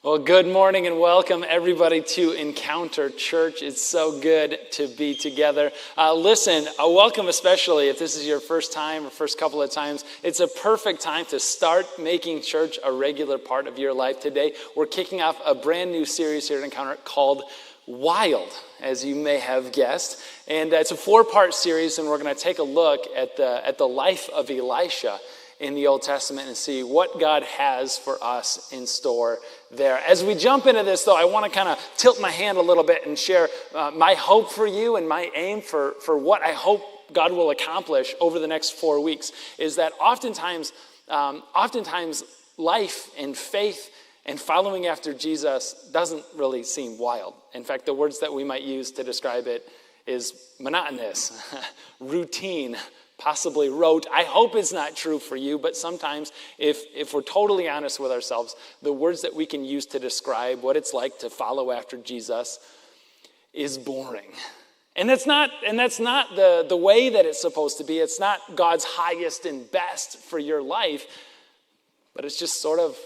Well, good morning and welcome everybody to Encounter Church. It's so good to be together. Listen, welcome especially if this is your first time or first couple of times. It's a perfect time to start making church a regular part of your life. Today, we're kicking off a brand new series here at Encounter called Wild, as you may have guessed. And it's a 4-part series, and we're going to take a look at the life of Elisha in the Old Testament and see what God has for us in store there. As we jump into this, though, I want to kind of tilt my hand a little bit and share my hope for you and my aim for what I hope God will accomplish over the next 4 weeks is that oftentimes life and faith and following after Jesus doesn't really seem wild. In fact, the words that we might use to describe it is monotonous, routine, possibly rote. I hope it's not true for you, but sometimes if we're totally honest with ourselves, the words that we can use to describe what it's like to follow after Jesus is boring. And that's not the way that it's supposed to be. It's not God's highest and best for your life, but it's just sort of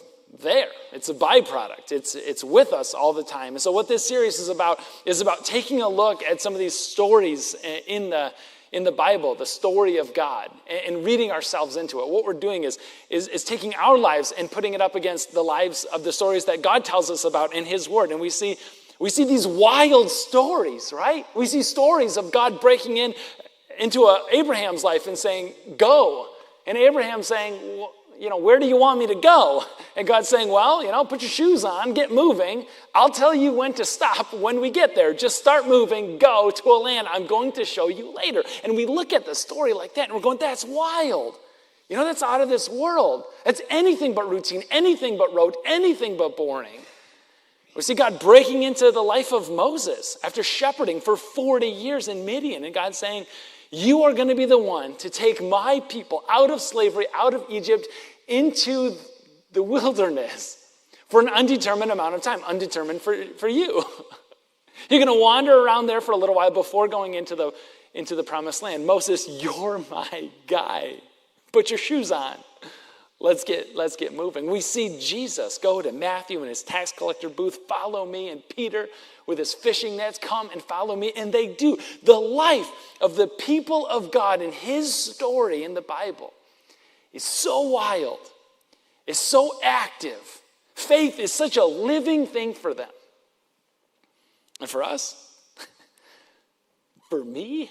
there. It's a byproduct. It's with us all the time. And so what this series is about taking a look at some of these stories in the Bible, the story of God, and reading ourselves into it. What we're doing is taking our lives and putting it up against the lives of the stories that God tells us about in His Word. And we see these wild stories, right? We see stories of God breaking into Abraham's life and saying, go. And Abraham saying, well, where do you want me to go? And God's saying, well, put your shoes on, get moving. I'll tell you when to stop when we get there. Just start moving, go to a land I'm going to show you later. And we look at the story like that and we're going, that's wild. That's out of this world. That's anything but routine, anything but rote, anything but boring. We see God breaking into the life of Moses after shepherding for 40 years in Midian. And God saying, you are going to be the one to take my people out of slavery, out of Egypt, into the wilderness for an undetermined amount of time, undetermined for you. You're going to wander around there for a little while before going into the promised land. Moses, you're my guy. Put your shoes on. Let's get moving. We see Jesus go to Matthew in his tax collector booth, follow me, and Peter with his fishing nets, come and follow me, and they do. The life of the people of God in his story in the Bible is so wild, is so active. Faith is such a living thing for them. And for us, for me,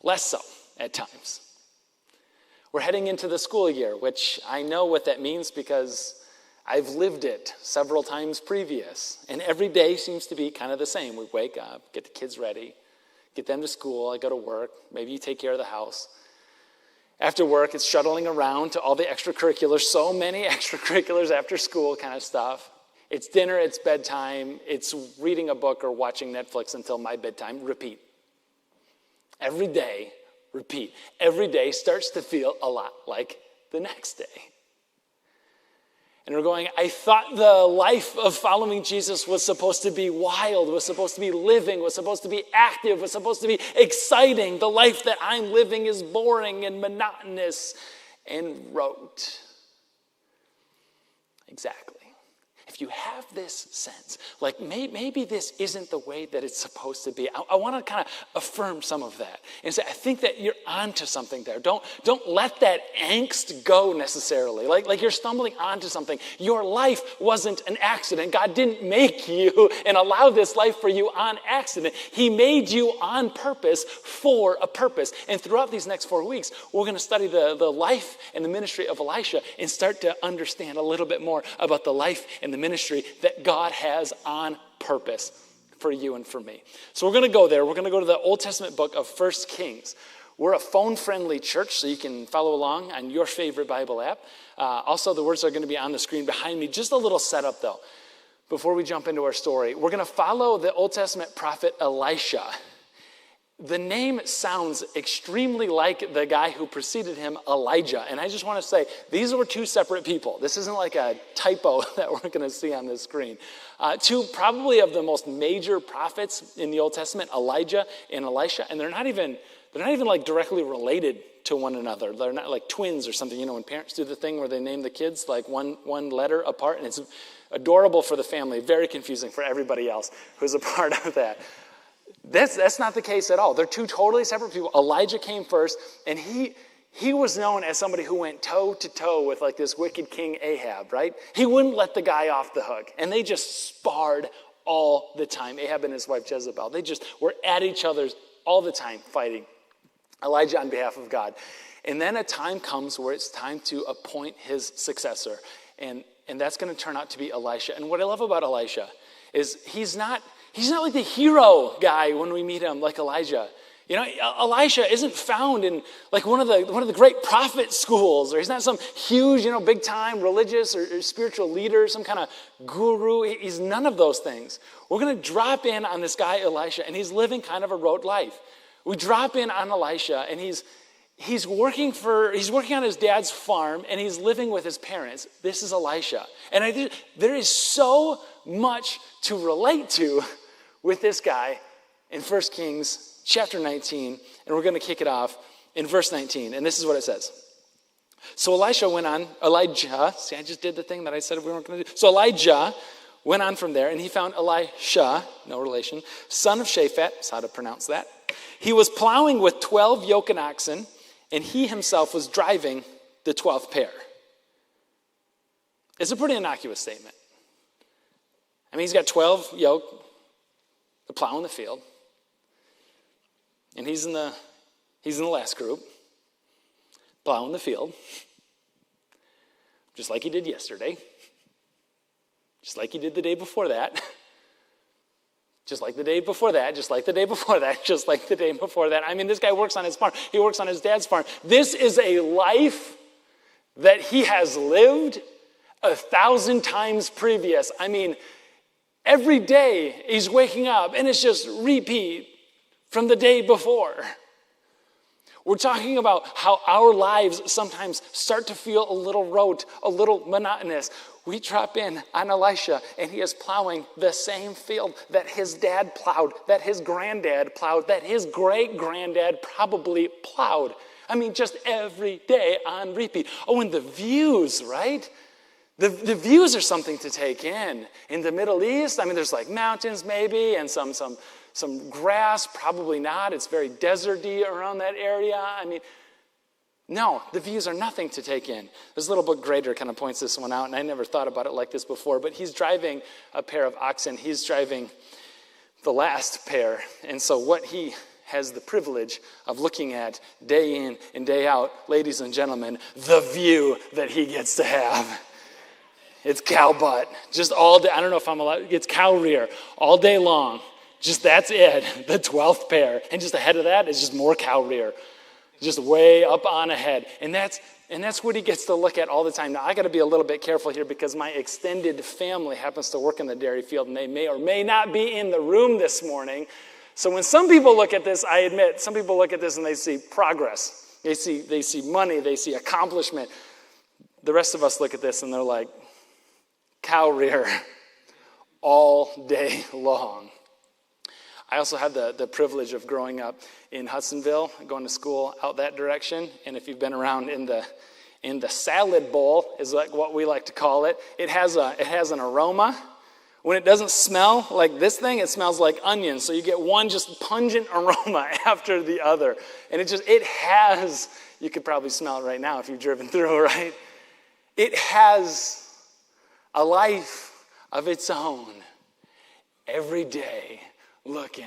less so at times. We're heading into the school year, which I know what that means because I've lived it several times previous. And every day seems to be kind of the same. We wake up, get the kids ready, get them to school, I go to work, maybe you take care of the house. After work, it's shuttling around to all the extracurriculars, so many extracurriculars after school kind of stuff. It's dinner, it's bedtime, it's reading a book or watching Netflix until my bedtime, repeat. Every day, repeat. Every day starts to feel a lot like the next day. And we're going, I thought the life of following Jesus was supposed to be wild, was supposed to be living, was supposed to be active, was supposed to be exciting. The life that I'm living is boring and monotonous and rote. Exactly. If you have this sense, like maybe this isn't the way that it's supposed to be, I want to kind of affirm some of that and say, I think that you're onto something there. Don't let that angst go necessarily. Like you're stumbling onto something. Your life wasn't an accident. God didn't make you and allow this life for you on accident. He made you on purpose for a purpose. And throughout these next 4 weeks, we're going to study the life and the ministry of Elisha and start to understand a little bit more about the life and the ministry that God has on purpose for you and for me. So we're going to go there. We're going to go to the Old Testament book of 1 Kings. We're a phone-friendly church, so you can follow along on your favorite Bible app. Also, the words are going to be on the screen behind me. Just a little setup, though, before we jump into our story. We're going to follow the Old Testament prophet Elisha. The name sounds extremely like the guy who preceded him, Elijah. And I just want to say, these were two separate people. This isn't like a typo that we're going to see on the screen. Two probably of the most major prophets in the Old Testament, Elijah and Elisha. And they're not even they're not even like directly related to one another. They're not like twins or something. You know, when parents do the thing where they name the kids like one letter apart, and it's adorable for the family, very confusing for everybody else who's a part of that. That's not the case at all. They're two totally separate people. Elijah came first, and he was known as somebody who went toe to toe with like this wicked king Ahab, right? He wouldn't let the guy off the hook, and they just sparred all the time. Ahab and his wife Jezebel, they just were at each other's all the time fighting. Elijah on behalf of God. And then a time comes where it's time to appoint his successor. And that's going to turn out to be Elisha. And what I love about Elisha is he's not like the hero guy when we meet him like Elijah. You know, Elisha isn't found in like one of the great prophet schools, or he's not some huge, big time religious or spiritual leader, some kind of guru. He's none of those things. We're going to drop in on this guy Elisha, and he's living kind of a rote life. We drop in on Elisha, and he's working on his dad's farm, and he's living with his parents. This is Elisha. And there is so much to relate to with this guy in 1 Kings chapter 19, and we're going to kick it off in verse 19, and this is what it says. So Elijah, see, I just did the thing that I said we weren't going to do. So Elijah went on from there, and he found Elisha, no relation, son of Shaphat, that's how to pronounce that. He was plowing with 12 yoke and oxen, and he himself was driving the 12th pair. It's a pretty innocuous statement. I mean, he's got 12 yoke, the plow in the field, and he's in the last group, plowing the field, just like he did yesterday, just like he did the day before that, just like the day before that, just like the day before that, just like the day before that. I mean, this guy works on his farm. He works on his dad's farm. This is a life that he has lived 1,000 times previous. I mean, every day he's waking up, and it's just repeat from the day before. We're talking about how our lives sometimes start to feel a little rote, a little monotonous. We drop in on Elisha, and he is plowing the same field that his dad plowed, that his granddad plowed, that his great-granddad probably plowed. I mean, just every day on repeat. Oh, and the views, right? The views are something to take in. In the Middle East, I mean, there's like mountains maybe, and some grass, probably not. It's very deserty around that area. I mean, no, the views are nothing to take in. This little book grader kind of points this one out, and I never thought about it like this before, but he's driving a pair of oxen. He's driving the last pair, and so what he has the privilege of looking at day in and day out, ladies and gentlemen, the view that he gets to have. It's cow butt, just all day. I don't know if I'm allowed, it's cow rear all day long. Just that's it, the 12th pair. And just ahead of that is just more cow rear. Just way up on ahead. And that's what he gets to look at all the time. Now, I got to be a little bit careful here because my extended family happens to work in the dairy field, and they may or may not be in the room this morning. So when some people look at this, I admit, some people look at this and they see progress. They see money. They see accomplishment. The rest of us look at this and they're like, cow rear all day long. I also had the privilege of growing up in Hudsonville, going to school out that direction. And if you've been around in the salad bowl, is like what we like to call it. It has an aroma. When it doesn't smell like this thing, it smells like onions. So you get one just pungent aroma after the other. And it has, you could probably smell it right now if you've driven through, right? It has a life of its own every day. Looking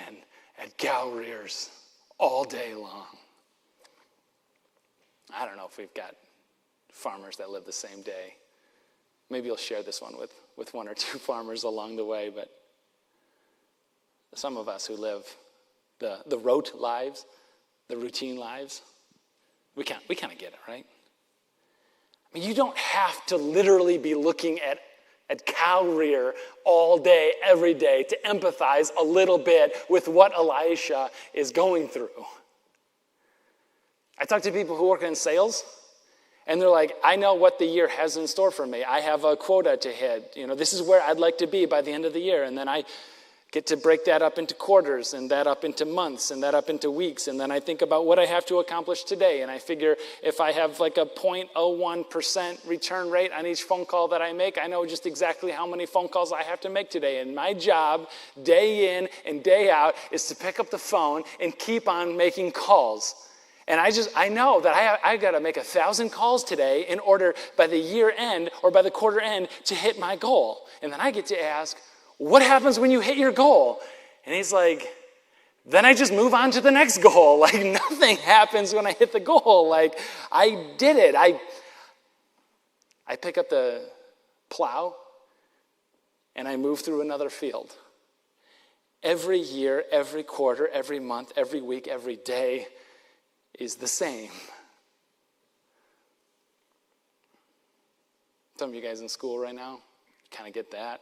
at cow rears all day long. I don't know if we've got farmers that live the same day. Maybe you'll share this one with one or two farmers along the way, but some of us who live the rote lives, the routine lives, we kind of get it, right? I mean, you don't have to literally be looking at cow rear all day, every day, to empathize a little bit with what Elisha is going through. I talk to people who work in sales, and they're like, I know what the year has in store for me. I have a quota to hit. This is where I'd like to be by the end of the year. And then I get to break that up into quarters, and that up into months, and that up into weeks. And then I think about what I have to accomplish today. And I figure if I have like a 0.01% return rate on each phone call that I make, I know just exactly how many phone calls I have to make today. And my job, day in and day out, is to pick up the phone and keep on making calls. And I know that I got to make 1,000 calls today in order by the year end or by the quarter end to hit my goal. And then I get to ask, what happens when you hit your goal? And he's like, then I just move on to the next goal. Like, nothing happens when I hit the goal. Like, I did it. I pick up the plow and I move through another field. Every year, every quarter, every month, every week, every day is the same. Some of you guys in school right now kind of get that.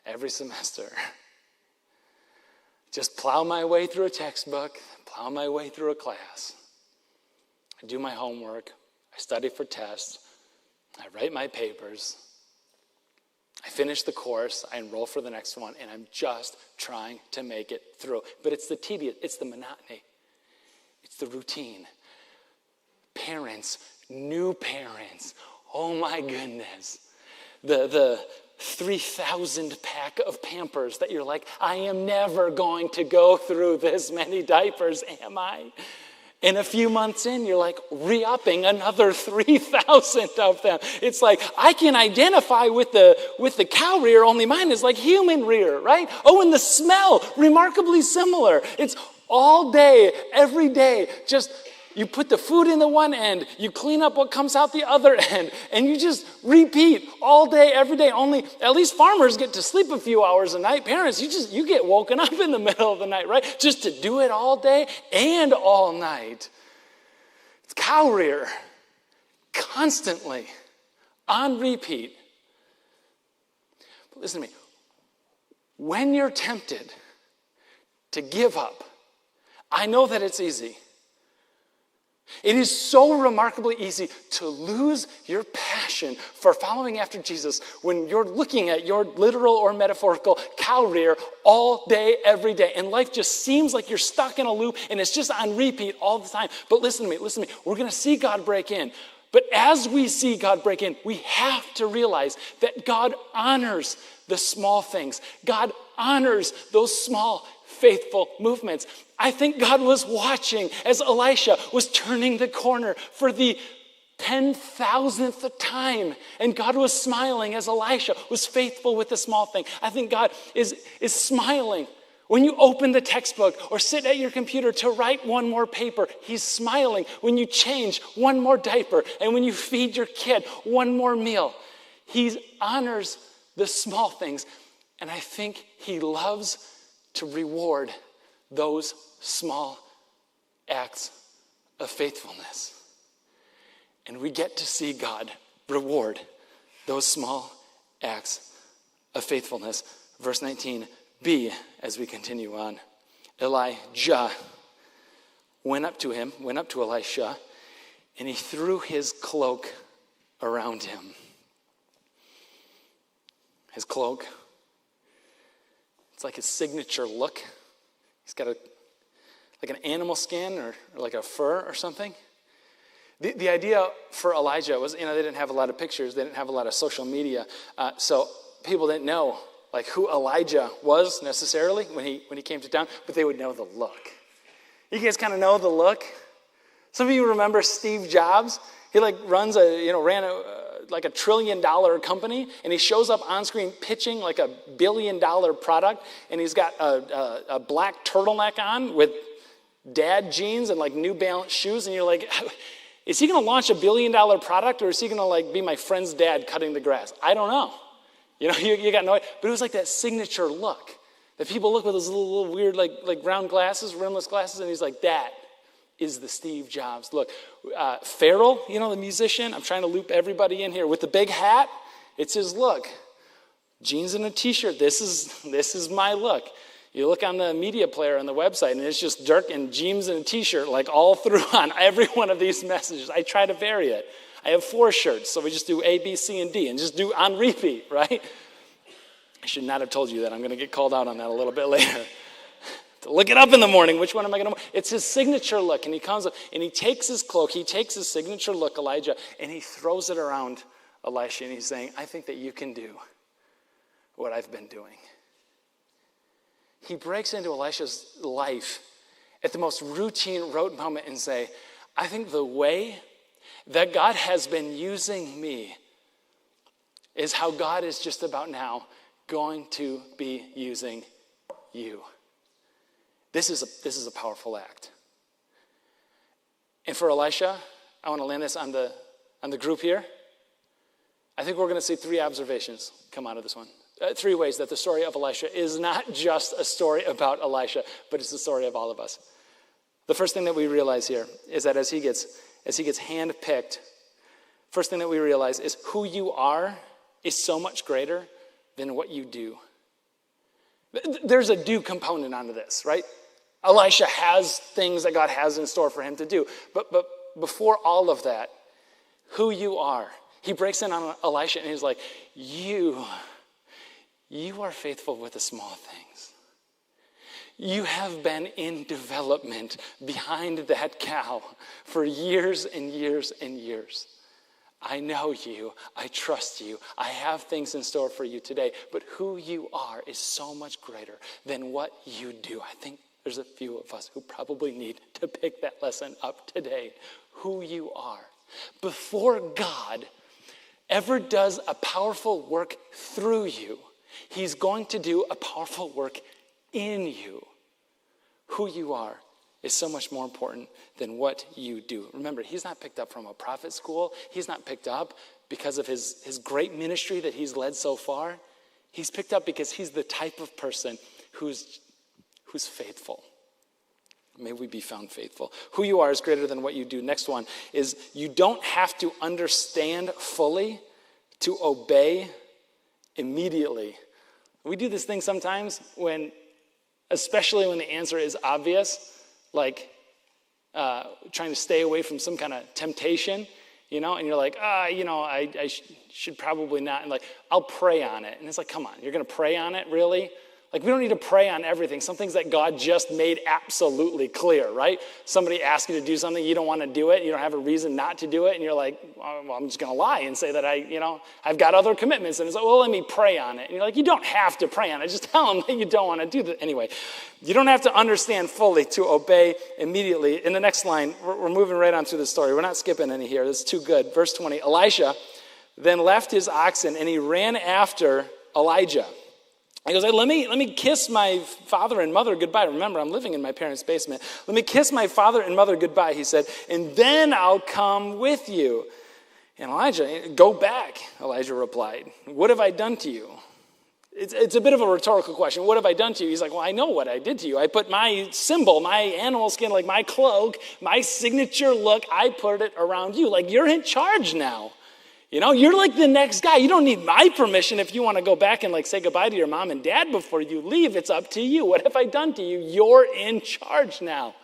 Every semester. Just plow my way through a textbook, plow my way through a class. I do my homework, I study for tests, I write my papers, I finish the course, I enroll for the next one, and I'm just trying to make it through. But it's the tedious, it's the monotony, it's the routine. Parents, new parents, oh my goodness. The 3,000 pack of Pampers that you're like, I am never going to go through this many diapers, am I? And a few months in, you're like re-upping another 3,000 of them. It's like, I can identify with the cow rear, only mine is like human rear, right? Oh, and the smell, remarkably similar. It's all day, every day, just you put the food in the one end, you clean up what comes out the other end, and you just repeat all day, every day. Only, at least farmers get to sleep a few hours a night. Parents, you get woken up in the middle of the night, right? Just to do it all day and all night. It's cow rear, constantly, on repeat. But listen to me. When you're tempted to give up, I know that it's easy. It is so remarkably easy to lose your passion for following after Jesus when you're looking at your literal or metaphorical cow rear all day, every day. And life just seems like you're stuck in a loop and it's just on repeat all the time. But listen to me. We're going to see God break in. But as we see God break in, we have to realize that God honors the small things. God honors those small, faithful movements. I think God was watching as Elisha was turning the corner for the 10,000th time. And God was smiling as Elisha was faithful with the small thing. I think God is smiling. When you open the textbook or sit at your computer to write one more paper, he's smiling. When you change one more diaper and when you feed your kid one more meal, he honors the small things. And I think he loves to reward those small acts of faithfulness. And we get to see God reward those small acts of faithfulness. Verse 19b, as we continue on. Elijah went up to Elisha, and he threw his cloak around him. His cloak, it's like his signature look. He's got like an animal skin or like a fur or something. The idea for Elijah was, they didn't have a lot of pictures. They didn't have a lot of social media. So people didn't know like who Elijah was necessarily when he came to town, but they would know the look. You guys kind of know the look. Some of you remember Steve Jobs. He ran like $1 trillion company, and he shows up on screen pitching like $1 billion product, and he's got a black turtleneck on with dad jeans and like New Balance shoes, and you're like, is he going to launch $1 billion product, or is he going to like be my friend's dad cutting the grass? I don't know. You got no idea. But it was like that signature look that people look with those little weird like round glasses, rimless glasses, and he's like, that is the Steve Jobs look. Pharrell, the musician, I'm trying to loop everybody in here, with the big hat, it's his look. Jeans and a t-shirt, this is my look. You look on the media player on the website, and it's just Dirk in jeans and a t-shirt, like all through on every one of these messages. I try to vary it. I have 4 shirts, so we just do A, B, C, and D, and just do on repeat, right? I should not have told you that. I'm going to get called out on that a little bit later. To look it up in the morning. Which one am I going to? It's his signature look. And he comes up and he takes his cloak. He takes his signature look, Elijah, and he throws it around Elisha. And he's saying, I think that you can do what I've been doing. He breaks into Elisha's life at the most routine, rote moment and say, I think the way that God has been using me is how God is just about now going to be using you. This is a powerful act. And for Elisha, I want to land this on the group here. I think we're going to see 3 observations come out of this one. 3 ways that the story of Elisha is not just a story about Elisha, but it's the story of all of us. The first thing that we realize here is that as he gets handpicked, first thing that we realize is who you are is so much greater than what you do. There's a do component onto this, right? Elisha has things that God has in store for him to do. But before all of that, who you are. He breaks in on Elisha and he's like, you are faithful with the small things. You have been in development behind that cow for years and years and years. I know you. I trust you. I have things in store for you today. But who you are is so much greater than what you do. I think there's a few of us who probably need to pick that lesson up today. Who you are. Before God ever does a powerful work through you, he's going to do a powerful work in you. Who you are is so much more important than what you do. Remember, he's not picked up from a prophet school. He's not picked up because of his great ministry that he's led so far. He's picked up because he's the type of person who's faithful. May we be found faithful. Who you are is greater than what you do. Next one is you don't have to understand fully to obey immediately. We do this thing sometimes especially when the answer is obvious, like trying to stay away from some kind of temptation, and you're like, I should probably not. And like, I'll pray on it. And it's like, come on, you're going to pray on it, really? Like, we don't need to pray on everything. Some things that God just made absolutely clear, right? Somebody asks you to do something, you don't want to do it, you don't have a reason not to do it, and you're like, well, I'm just going to lie and say that I've got other commitments. And it's like, well, let me pray on it. And you're like, you don't have to pray on it. Just tell them that you don't want to do that. Anyway, you don't have to understand fully to obey immediately. In the next line, we're moving right on through the story. We're not skipping any here. This is too good. Verse 20, Elisha then left his oxen and he ran after Elijah. He goes, hey, let me kiss my father and mother goodbye. Remember, I'm living in my parents' basement. Let me kiss my father and mother goodbye, he said, and then I'll come with you. And Elijah, go back, Elijah replied. What have I done to you? It's a bit of a rhetorical question. What have I done to you? He's like, well, I know what I did to you. I put my symbol, my animal skin, like my cloak, my signature look, I put it around you. Like, you're in charge now. You're like the next guy. You don't need my permission if you want to go back and say goodbye to your mom and dad before you leave. It's up to you. What have I done to you? You're in charge now.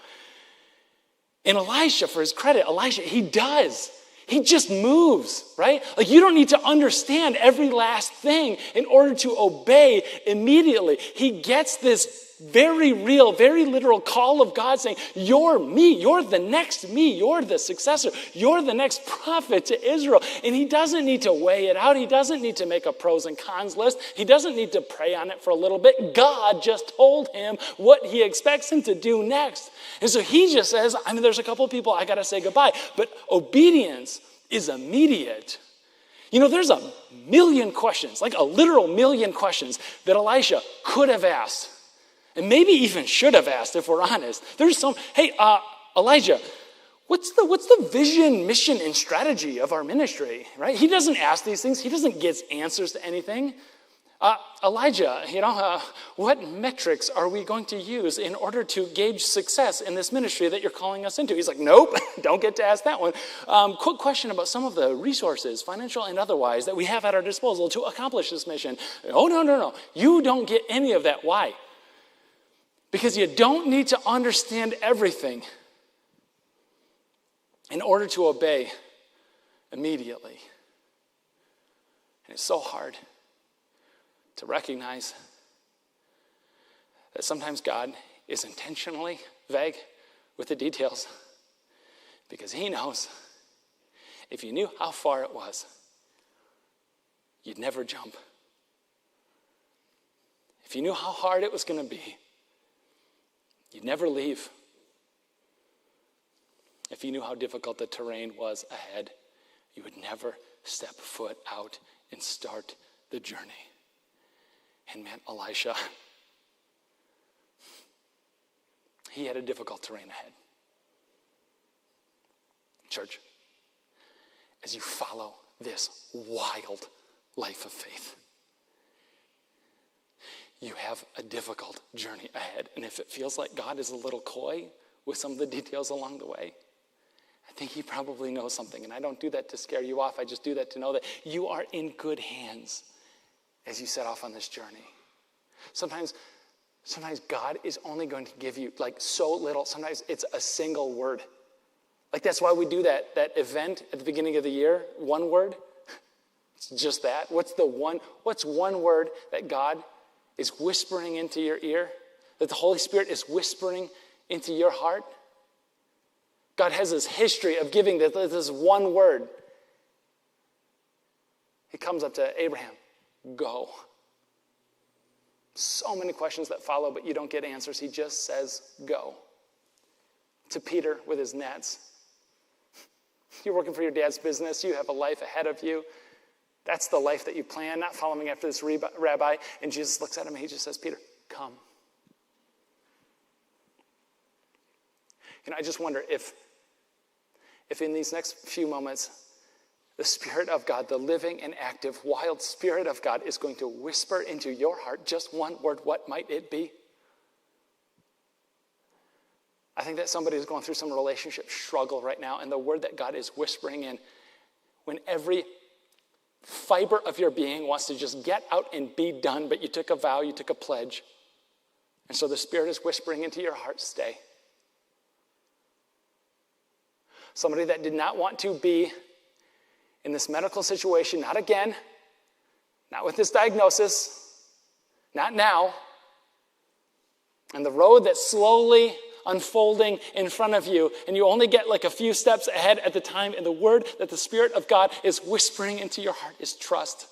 And Elisha, for his credit, he does. He just moves, right? Like, you don't need to understand every last thing in order to obey immediately. He gets this very real, very literal call of God saying, you're me, you're the next me, you're the successor, you're the next prophet to Israel. And he doesn't need to weigh it out. He doesn't need to make a pros and cons list. He doesn't need to pray on it for a little bit. God just told him what he expects him to do next. And so he just says, there's a couple of people I got to say goodbye, but obedience is immediate. There's a million questions, like a literal million questions that Elisha could have asked. And maybe even should have asked, if we're honest. There's hey, Elijah, what's the vision, mission, and strategy of our ministry, right? He doesn't ask these things. He doesn't get answers to anything. Elijah, what metrics are we going to use in order to gauge success in this ministry that you're calling us into? He's like, nope, don't get to ask that one. Quick question about some of the resources, financial and otherwise, that we have at our disposal to accomplish this mission. Oh, no. You don't get any of that. Why? Because you don't need to understand everything in order to obey immediately. And it's so hard. to recognize that sometimes God is intentionally vague with the details because he knows if you knew how far it was, you'd never jump. If you knew how hard it was going to be, you'd never leave. If you knew how difficult the terrain was ahead, you would never step foot out and start the journey. And man, Elisha, he had a difficult terrain ahead. Church, as you follow this wild life of faith, you have a difficult journey ahead. And if it feels like God is a little coy with some of the details along the way, I think he probably knows something. And I don't do that to scare you off. I just do that to know that you are in good hands as you set off on this journey. Sometimes God is only going to give you like so little. Sometimes it's a single word. Like that's why we do that event at the beginning of the year, one word. It's just that. What's one word that God is whispering into your ear, that the Holy Spirit is whispering into your heart? God has this history of giving this one word. He comes up to Abraham, go. So many questions that follow, but you don't get answers. He just says, go. To Peter with his nets. You're working for your dad's business. You have a life ahead of you. That's the life that you plan, not following after this rabbi. And Jesus looks at him and he just says, Peter, come. I just wonder if in these next few moments, the Spirit of God, the living and active, wild Spirit of God is going to whisper into your heart just one word. What might it be? I think that somebody is going through some relationship struggle right now, and the word that God is whispering in, when every fiber of your being wants to just get out and be done, but you took a vow, you took a pledge. And so the Spirit is whispering into your heart, stay. Somebody that did not want to be in this medical situation, not again, not with this diagnosis, not now. And the road that's slowly unfolding in front of you, and you only get like a few steps ahead at the time, and the word that the Spirit of God is whispering into your heart is trust.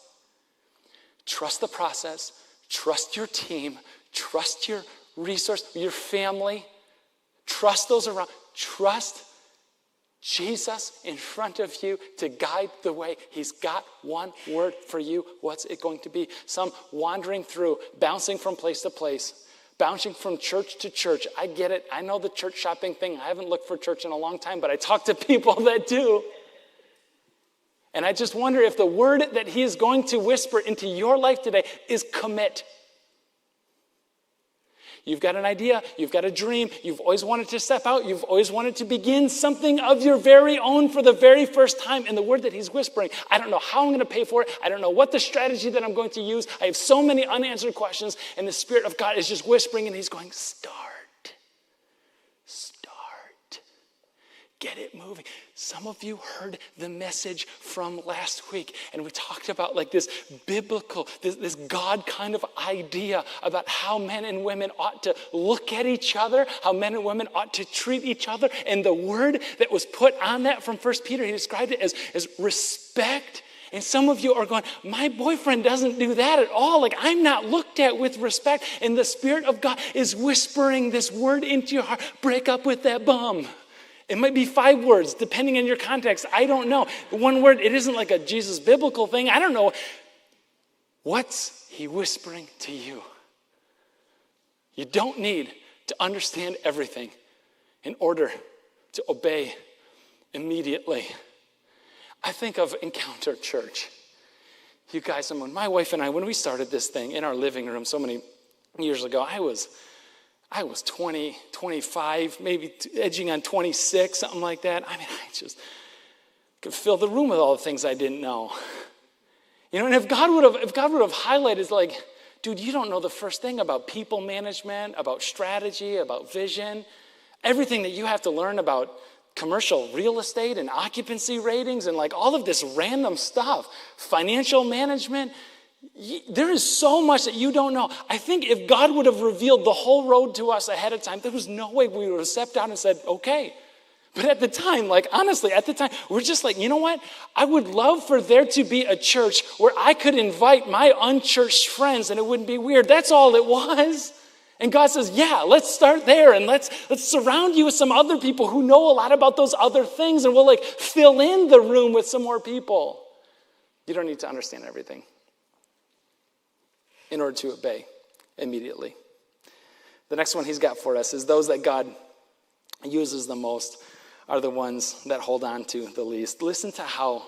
Trust the process, trust your team, trust your resource, your family, trust those around, trust Jesus in front of you to guide the way. He's got one word for you. What's it going to be? Some wandering through, bouncing from place to place, bouncing from church to church. I get it. I know the church shopping thing. I haven't looked for church in a long time, but I talk to people that do. And I just wonder if the word that he is going to whisper into your life today is commit. You've got an idea, you've got a dream, you've always wanted to step out, you've always wanted to begin something of your very own for the very first time. And the word that he's whispering, I don't know how I'm going to pay for it. I don't know what the strategy that I'm going to use. I have so many unanswered questions, and the Spirit of God is just whispering, and he's going, start. Get it moving. Some of you heard the message from last week, and we talked about like this biblical, this God kind of idea about how men and women ought to look at each other, how men and women ought to treat each other. And the word that was put on that from 1 Peter, he described it as respect. And some of you are going, my boyfriend doesn't do that at all. Like, I'm not looked at with respect. And the Spirit of God is whispering this word into your heart. Break up with that bum. It might be 5 words, depending on your context. I don't know. One word, it isn't like a Jesus biblical thing. I don't know. What's he whispering to you? You don't need to understand everything in order to obey immediately. I think of Encounter Church. You guys, when my wife and I, when we started this thing in our living room so many years ago, I was 20, 25, maybe edging on 26, something like that. I mean, I just could fill the room with all the things I didn't know. You know, and if God would have highlighted, like, dude, you don't know the first thing about people management, about strategy, about vision, everything that you have to learn about commercial real estate and occupancy ratings and like all of this random stuff, financial management. There is so much that you don't know. I think if God would have revealed the whole road to us ahead of time, there was no way we would have stepped out and said, okay. But at the time, honestly, at the time, we're just like, you know what? I would love for there to be a church where I could invite my unchurched friends and it wouldn't be weird. That's all it was. And God says, yeah, let's start there and let's surround you with some other people who know a lot about those other things, and we'll fill in the room with some more people. You don't need to understand everything in order to obey immediately. The next one he's got for us is those that God uses the most are the ones that hold on to the least. Listen to how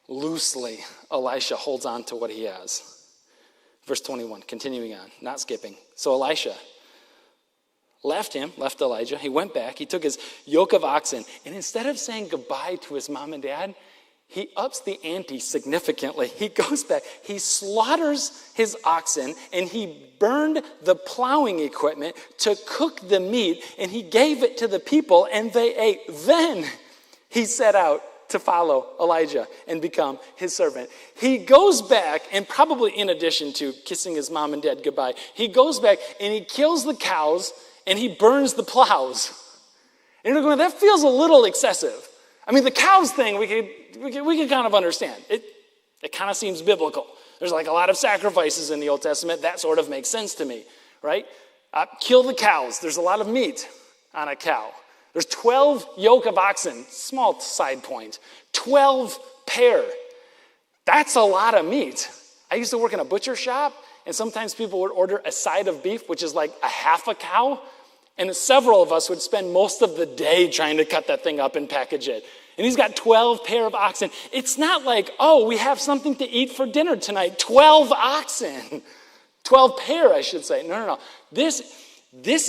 loosely Elisha holds on to what he has. Verse 21, continuing on, not skipping. So Elisha left Elijah. He went back. He took his yoke of oxen. And instead of saying goodbye to his mom and dad, he ups the ante significantly. He goes back. He slaughters his oxen, and he burned the plowing equipment to cook the meat, and he gave it to the people, and they ate. Then he set out to follow Elijah and become his servant. He goes back, and probably in addition to kissing his mom and dad goodbye, he goes back and he kills the cows and he burns the plows. And you're going, that feels a little excessive. I mean, the cows thing, we could kind of understand. It kind of seems biblical. There's a lot of sacrifices in the Old Testament. That sort of makes sense to me, right? Kill the cows. There's a lot of meat on a cow. There's 12 yoke of oxen, small side point, 12 pair. That's a lot of meat. I used to work in a butcher shop, and sometimes people would order a side of beef, which is like a half a cow, and several of us would spend most of the day trying to cut that thing up and package it. And he's got 12 pair of oxen. It's not like, oh, we have something to eat for dinner tonight. 12 oxen. 12 pair, I should say. No. This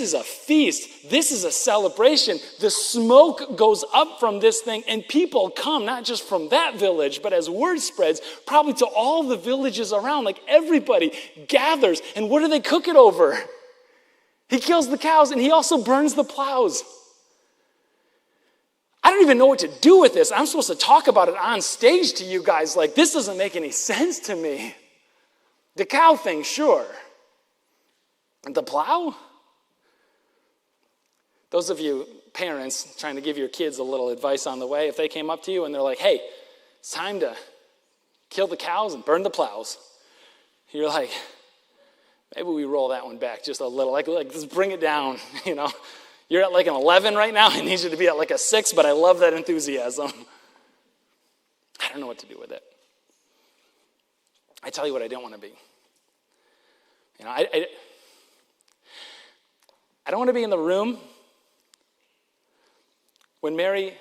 is a feast. This is a celebration. The smoke goes up from this thing, and people come, not just from that village, but as word spreads, probably to all the villages around. Everybody gathers, and what do they cook it over? He kills the cows, and he also burns the plows. I don't even know what to do with this. I'm supposed to talk about it on stage to you guys. This doesn't make any sense to me. The cow thing, sure. The plow? Those of you parents trying to give your kids a little advice on the way, if they came up to you and they're like, hey, it's time to kill the cows and burn the plows. You're like, maybe we roll that one back just a little. Just bring it down, You're at an 11 right now. I need you to be at a 6, but I love that enthusiasm. I don't know what to do with it. I tell you what I don't want to be. I don't want to be in the room when Mary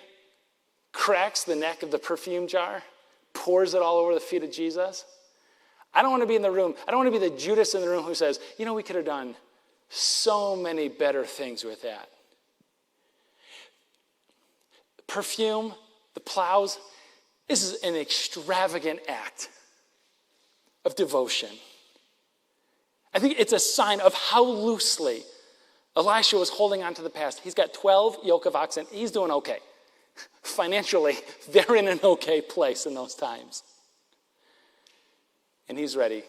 cracks the neck of the perfume jar, pours it all over the feet of Jesus. I don't want to be in the room. I don't want to be the Judas in the room who says, we could have done so many better things with that. Perfume, the plows, this is an extravagant act of devotion. I think it's a sign of how loosely Elisha was holding on to the past. He's got 12 yoke of oxen. He's doing okay. Financially, they're in an okay place in those times. And he's ready.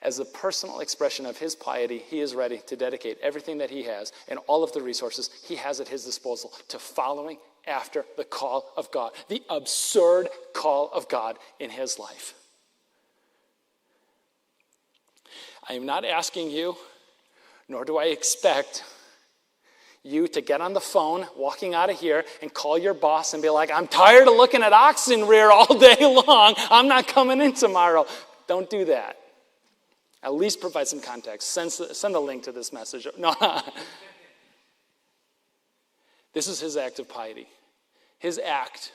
As a personal expression of his piety, he is ready to dedicate everything that he has and all of the resources he has at his disposal to following after the call of God, the absurd call of God in his life. I am not asking you, nor do I expect you to get on the phone, walking out of here, and call your boss and be like, I'm tired of looking at oxen rear all day long. I'm not coming in tomorrow. Don't do that. At least provide some context. Send a link to this message. No. This is his act of piety. His act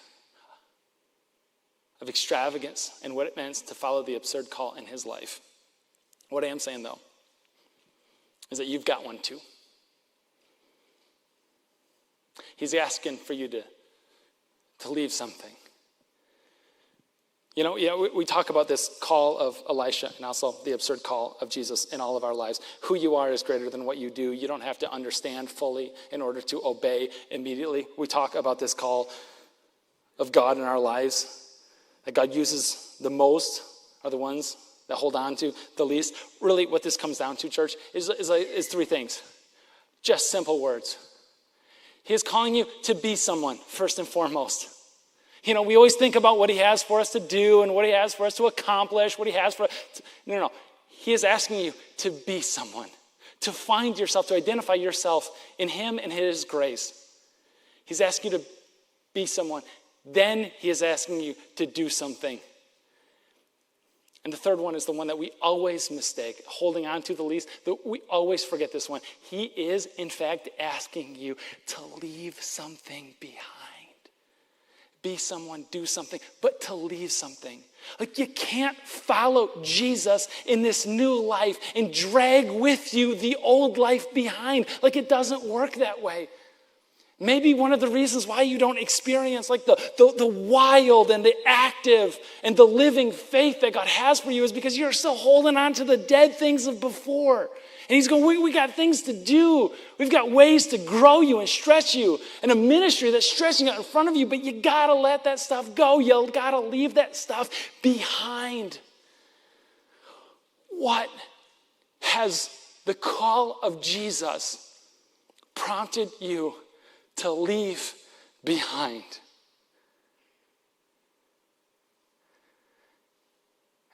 of extravagance and what it meant to follow the absurd call in his life. What I am saying, though, is that you've got one too. He's asking for you to leave something. We talk about this call of Elisha and also the absurd call of Jesus in all of our lives. Who you are is greater than what you do. You don't have to understand fully in order to obey immediately. We talk about this call of God in our lives. that God uses the most are the ones that hold on to the least. Really, what this comes down to, church, is three things. Just simple words. He is calling you to be someone, first and foremost. We always think about what he has for us to do and what he has for us to accomplish, what he has for us. No. He is asking you to be someone, to find yourself, to identify yourself in him and his grace. He's asking you to be someone. Then he is asking you to do something. And the third one is the one that we always mistake, holding on to the least. We always forget this one. He is, in fact, asking you to leave something behind. Be someone, do something, but to leave something. Like, you can't follow Jesus in this new life and drag with you the old life behind. Like, it doesn't work that way. Maybe one of the reasons why you don't experience like the wild and the active and the living faith that God has for you is because you're still holding on to the dead things of before. And he's going, we got things to do. We've got ways to grow you and stretch you and a ministry that's stretching out in front of you, but you got to let that stuff go. You got to leave that stuff behind. What has the call of Jesus prompted you to leave behind?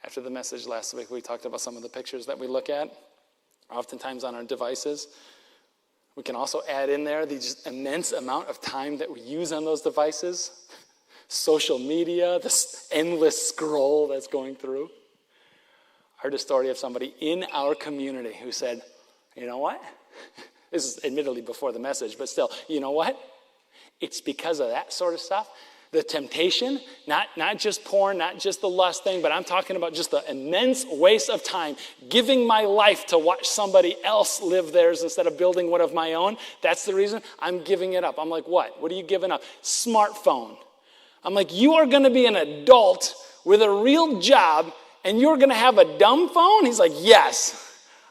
After the message last week, we talked about some of the pictures that we look at, oftentimes on our devices. We can also add in there the just immense amount of time that we use on those devices, social media, this endless scroll that's going through. I heard a story of somebody in our community who said, you know what? This is admittedly before the message, but still, you know what? It's because of that sort of stuff. The temptation, not just porn, not just the lust thing, but I'm talking about just the immense waste of time, giving my life to watch somebody else live theirs instead of building one of my own. That's the reason I'm giving it up. I'm like, what? What are you giving up? Smartphone. I'm like, you are going to be an adult with a real job and you're going to have a dumb phone? He's like, yes.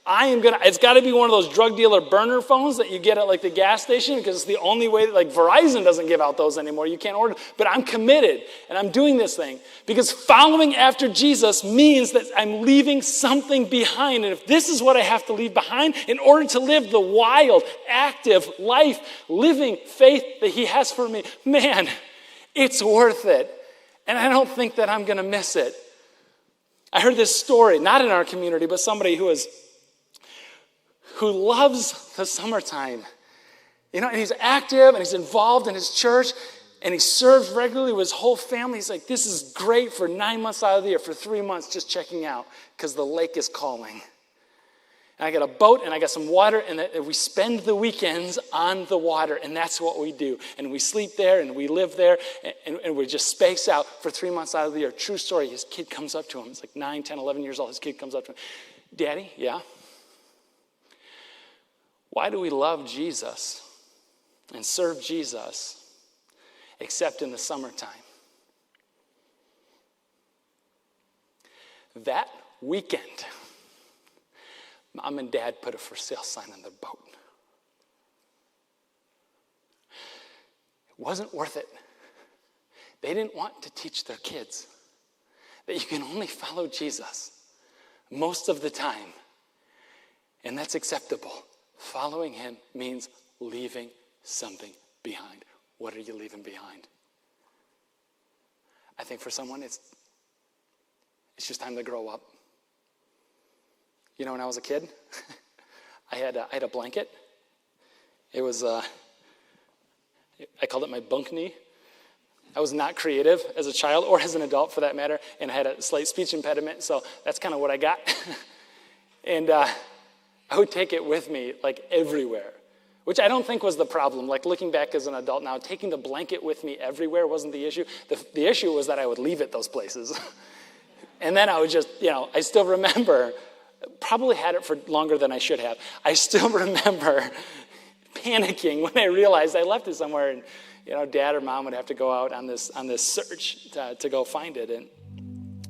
It's got to be one of those drug dealer burner phones that you get at like the gas station because it's the only way, like Verizon doesn't give out those anymore. You can't order, but I'm committed and I'm doing this thing because following after Jesus means that I'm leaving something behind. And if this is what I have to leave behind in order to live the wild, active life, living faith that he has for me, man, it's worth it. And I don't think that I'm going to miss it. I heard this story, not in our community, but somebody who loves the summertime, and he's active and he's involved in his church and he serves regularly with his whole family. He's like, this is great for 9 months out of the year, for 3 months just checking out because the lake is calling. And I got a boat and I got some water and we spend the weekends on the water and that's what we do. And we sleep there and we live there and we just space out for 3 months out of the year. True story, his kid comes up to him. It's like 9, 10, 11 years old. His kid comes up to him. Daddy, yeah? Why do we love Jesus and serve Jesus except in the summertime? That weekend, Mom and Dad put a for sale sign on their boat. It wasn't worth it. They didn't want to teach their kids that you can only follow Jesus most of the time, and that's acceptable. Following him means leaving something behind. What are you leaving behind? I think for someone, it's just time to grow up. When I was a kid, I had a blanket. It was, I called it my bunk knee. I was not creative as a child or as an adult for that matter, and I had a slight speech impediment, so that's kind of what I got. And I would take it with me like everywhere, which I don't think was the problem. Like looking back as an adult now, taking the blanket with me everywhere wasn't the issue. The issue was that I would leave it those places. And then I would just, I still remember, probably had it for longer than I should have. I still remember panicking when I realized I left it somewhere and, Dad or Mom would have to go out on this search to go find it.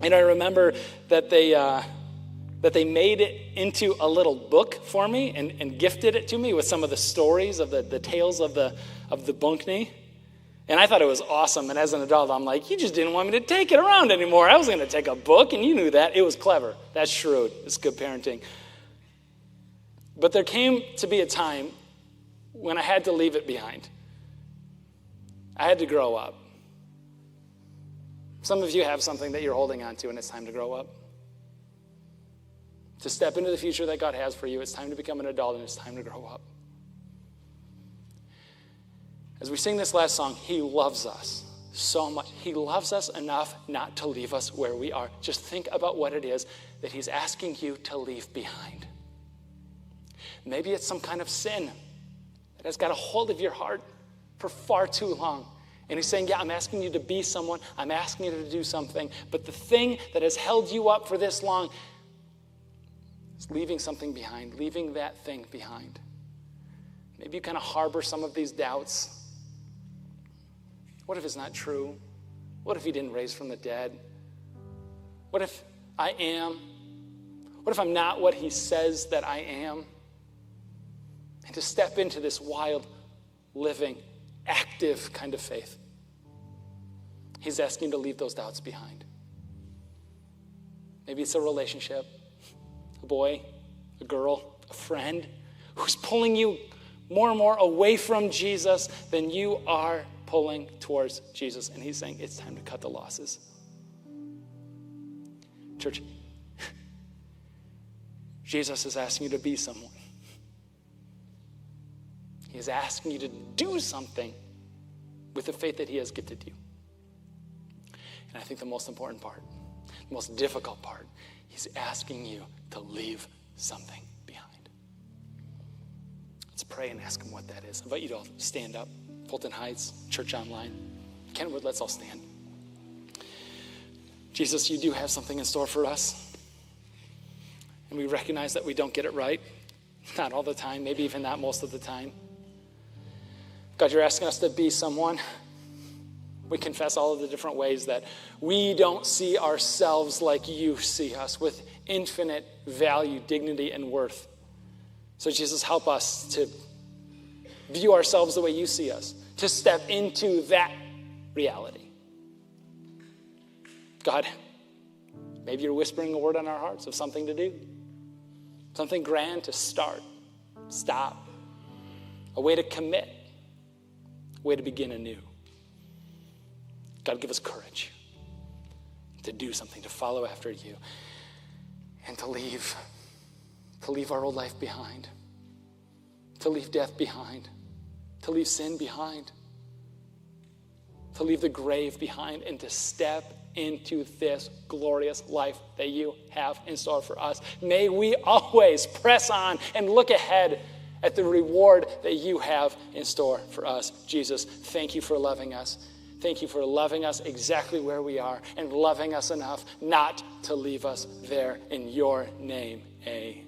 And I remember that they made it into a little book for me and gifted it to me with some of the stories of the tales of the bunk knee. And I thought it was awesome. And as an adult, I'm like, you just didn't want me to take it around anymore. I was going to take a book, and you knew that. It was clever. That's shrewd. It's good parenting. But there came to be a time when I had to leave it behind. I had to grow up. Some of you have something that you're holding on to, and it's time to grow up. To step into the future that God has for you, it's time to become an adult, and it's time to grow up. As we sing this last song, he loves us so much. He loves us enough not to leave us where we are. Just think about what it is that he's asking you to leave behind. Maybe it's some kind of sin that has got a hold of your heart for far too long. And he's saying, yeah, I'm asking you to be someone. I'm asking you to do something. But the thing that has held you up for this long is leaving something behind, leaving that thing behind. Maybe you kind of harbor some of these doubts. What if it's not true? What if he didn't raise from the dead? What if I am? What if I'm not what he says that I am? And to step into this wild, living, active kind of faith, he's asking you to leave those doubts behind. Maybe it's a relationship, a boy, a girl, a friend who's pulling you more and more away from Jesus than you are pulling towards Jesus. And he's saying, it's time to cut the losses. Church, Jesus is asking you to be someone. He is asking you to do something with the faith that he has gifted you. And I think the most important part, the most difficult part, he's asking you to leave something behind. Let's pray and ask him what that is. I invite you to all stand up. Fulton Heights, Church Online. Kenwood, let's all stand. Jesus, you do have something in store for us. And we recognize that we don't get it right. Not all the time, maybe even not most of the time. God, you're asking us to be someone. We confess all of the different ways that we don't see ourselves like you see us, with infinite value, dignity, and worth. So Jesus, help us to view ourselves the way you see us, to step into that reality. God, maybe you're whispering a word on our hearts of something to do, something grand to start, stop, a way to commit, a way to begin anew. God, give us courage to do something, to follow after you, and to leave our old life behind, to leave death behind, to leave sin behind, to leave the grave behind, and to step into this glorious life that you have in store for us. May we always press on and look ahead at the reward that you have in store for us. Jesus, thank you for loving us. Thank you for loving us exactly where we are and loving us enough not to leave us there. In your name, amen.